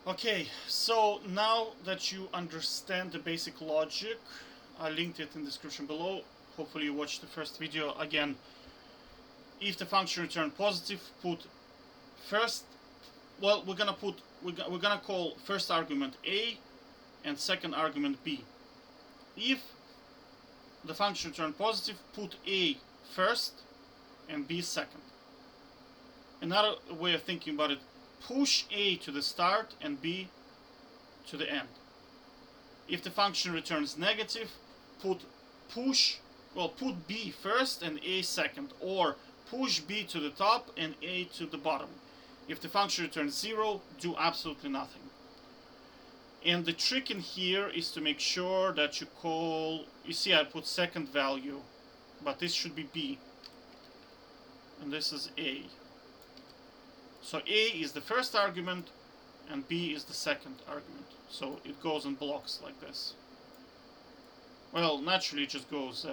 Okay, so now that you understand the basic logic, I linked it in the description below. Hopefully you watched the first video. Again, if the function return positive, put first, well, we're gonna call first argument A and second argument B. If the function return positive, put A first and B second. Another way of thinking about it, push A to the start and B to the end. If the function returns negative, put B first and A second, or push B to the top and A to the bottom. If the function returns 0, do absolutely nothing. And the trick in here is to make sure that you call, you see I put second value, but this should be B. And this is A. So A is the first argument and B is the second argument. So it goes in blocks like this. Well, naturally it just goes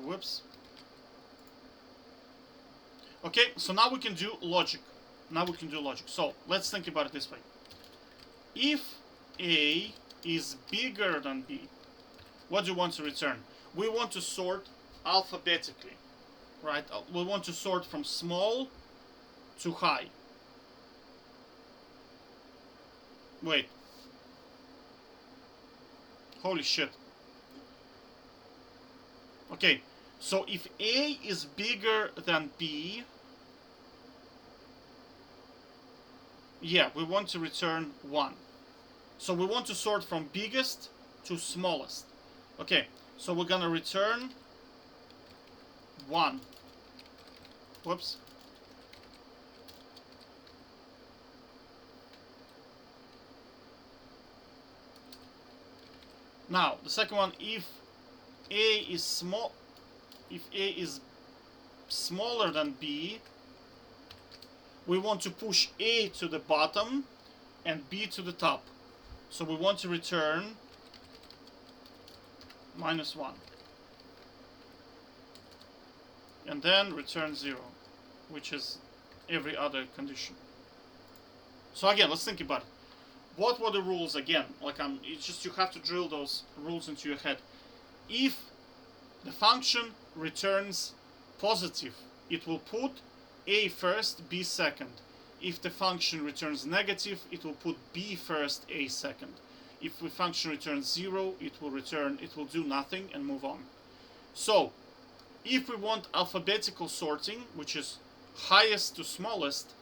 whoops. Okay, so now we can do logic. So let's think about it this way. If A is bigger than B, what do you want to return? We want to sort alphabetically, right? We want to sort from small to high. Wait. Holy shit. Okay, so if A is bigger than B, yeah, we want to return 1. So we want to sort from biggest to smallest. Okay, so we're gonna return 1. Whoops. Now, the second one, if A is smaller than B, we want to push A to the bottom and B to the top. So we want to return -1. And then return 0, which is every other condition. So again, let's think about it. What were the rules again? It's just you have to drill those rules into your head. If the function returns positive, it will put A first, B second. If the function returns negative, it will put B first, A second. If the function returns 0, it will do nothing and move on. So, if we want alphabetical sorting, which is highest to smallest,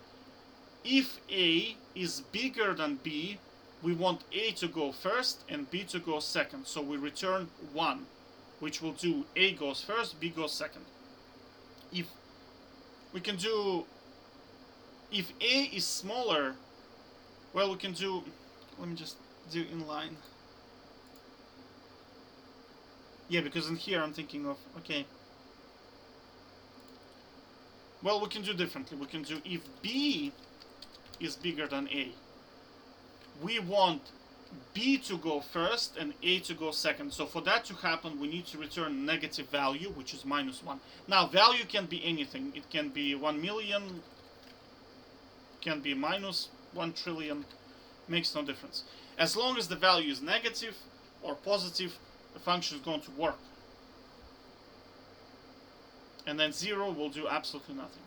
if A is bigger than B, we want A to go first and B to go second. So we return 1, which will do A goes first, B goes second. If A is smaller, well, we can do, let me just do inline. Yeah, because in here I'm thinking of, okay. Well, we can do differently. We can do, if B is bigger than A, we want B to go first and A to go second. So for that to happen, we need to return negative value, which is -1. Now, value can be anything. It can be 1 million, can be -1 trillion, makes no difference. As long as the value is negative or positive, the function is going to work. And then 0 will do absolutely nothing.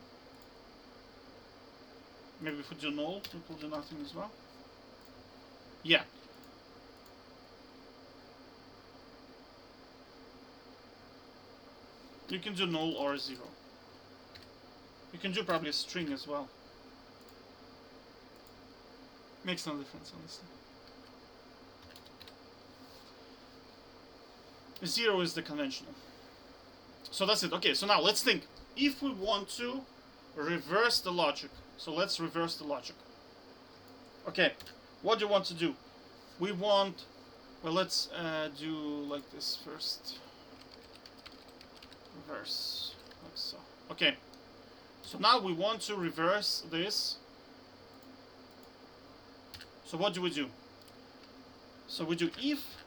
Maybe if we do null, it will do nothing as well. Yeah. You can do null or 0. You can do probably a string as well. Makes no difference, honestly. 0 is the conventional. So that's it. Okay, so now let's think. If we want to reverse the logic, so let's reverse the logic. Okay, what do you want to do? We want, well, let's do like this first. Reverse, like so. Okay, so now we want to reverse this. So what do we do? So we do if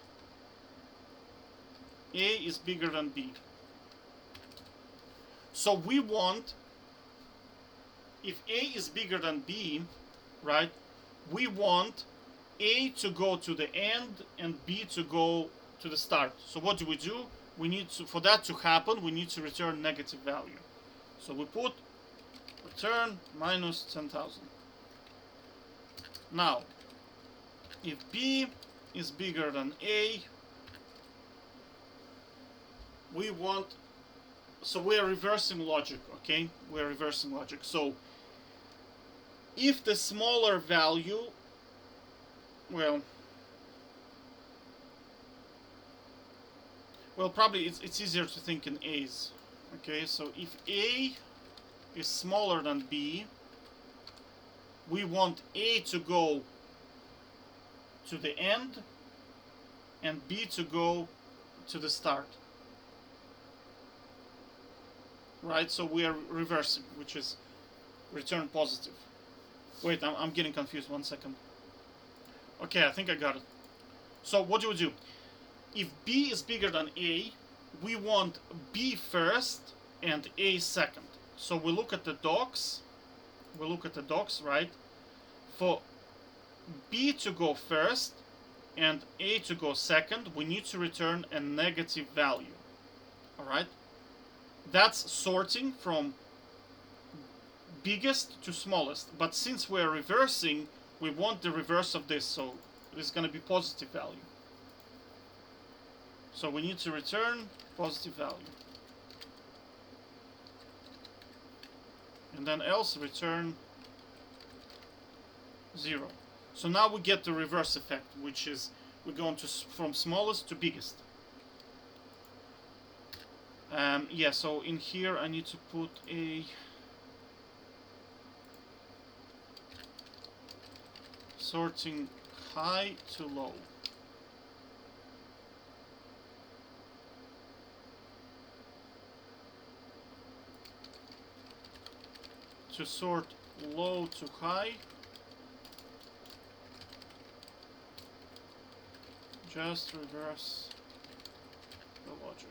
A is bigger than B. So we want, if A is bigger than B, right, we want A to go to the end and B to go to the start. So what do? We need to, for that to happen, we need to return negative value. So we put return minus 10,000. Now, if B is bigger than A, we want, so we're reversing logic, okay? We're reversing logic. So if the smaller value, well, probably it's easier to think in A's. Okay, so if A is smaller than B, we want A to go to the end and B to go to the start. Right, so we are reversing, which is return positive. Wait, I'm getting confused, 1 second. Okay, I think I got it. So what do? If B is bigger than A, we want B first and A second. So we look at the docs. Right? For B to go first and A to go second, we need to return a negative value. Alright? That's sorting from biggest to smallest. But since we're reversing, we want the reverse of this, so it's going to be positive value. So we need to return positive value. And then else return 0. So now we get the reverse effect, which is we're going to from smallest to biggest. Yeah, so in here I need to put a sorting high to low. To sort low to high, just reverse the logic.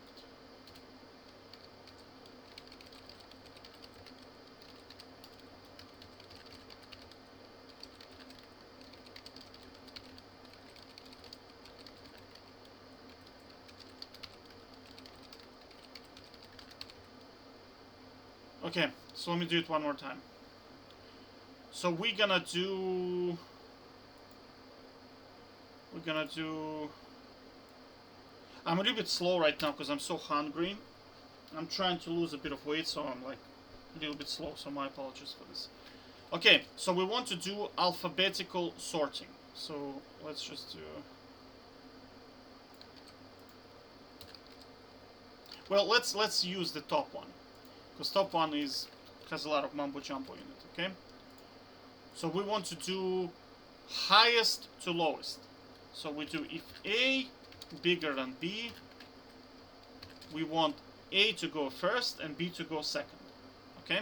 Okay, so let me do it one more time. So we're gonna do I'm a little bit slow right now because I'm so hungry. I'm trying to lose a bit of weight, so I'm like a little bit slow, so my apologies for this. Okay, so we want to do alphabetical sorting. So let's just do, well, let's use the top one, because top one has a lot of mumbo jumbo in it. Okay, so we want to do highest to lowest. So we do, if A bigger than B, we want A to go first and B to go second. Okay,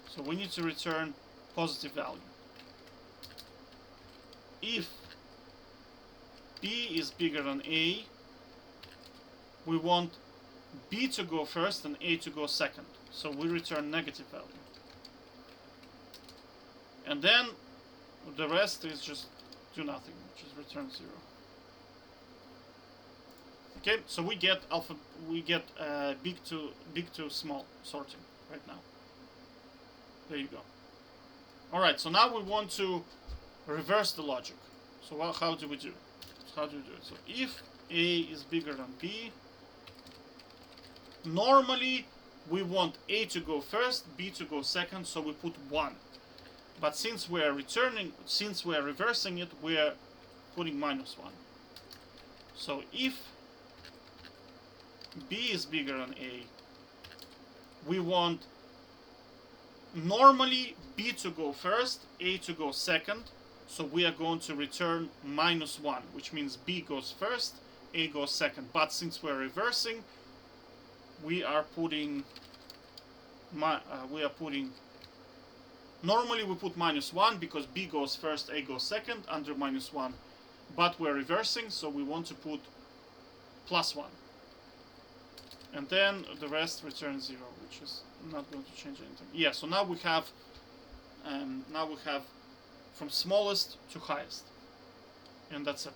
so we need to return positive value. If B is bigger than A, we want B to go first and A to go second. So we return negative value. And then the rest is just do nothing, which is return 0. Okay, so we get big to small sorting right now. There you go. All right, so now we want to reverse the logic. So how do we do it? So if A is bigger than B, normally we want A to go first, B to go second, so we put 1. But since we're reversing it, we're putting -1. So if B is bigger than A, we want normally B to go first, A to go second, so we are going to return -1, which means B goes first, A goes second. But since we're reversing, we are putting normally we put -1 because B goes first, A goes second under -1, but we're reversing, so we want to put +1. and then the rest return 0, which is not going to change anything. Yeah, so now we have from smallest to highest, and that's it.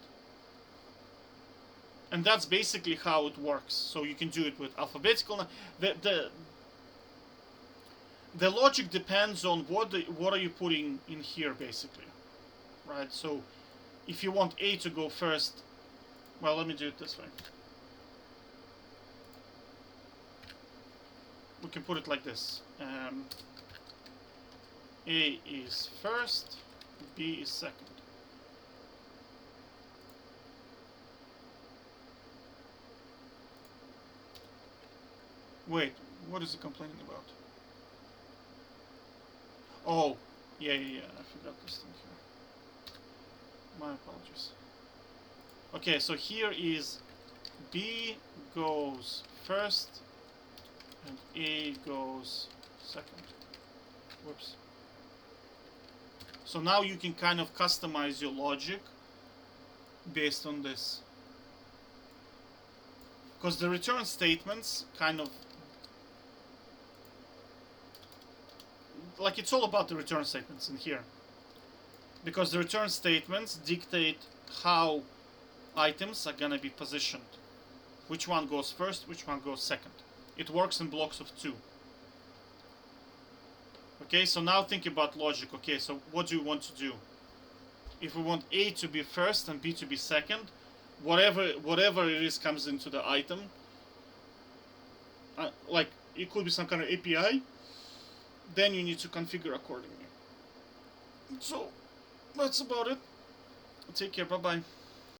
And that's basically how it works. So you can do it with alphabetical. The logic depends on what are you putting in here, basically, right? So if you want A to go first, well, let me do it this way. We can put it like this. A is first, B is second. Wait, what is it complaining about? Oh, yeah, I forgot this thing here. My apologies. Okay, so here is B goes first and A goes second. Whoops. So now you can kind of customize your logic based on this. Because the return statements kind of, like, it's all about the return statements in here. Because the return statements dictate how items are gonna be positioned. Which one goes first, which one goes second. It works in blocks of 2. Okay, so now think about logic. Okay, so what do you want to do? If we want A to be first and B to be second, whatever it is comes into the item. Like, it could be some kind of API. Then you need to configure accordingly. So, that's about it. Take care, bye-bye.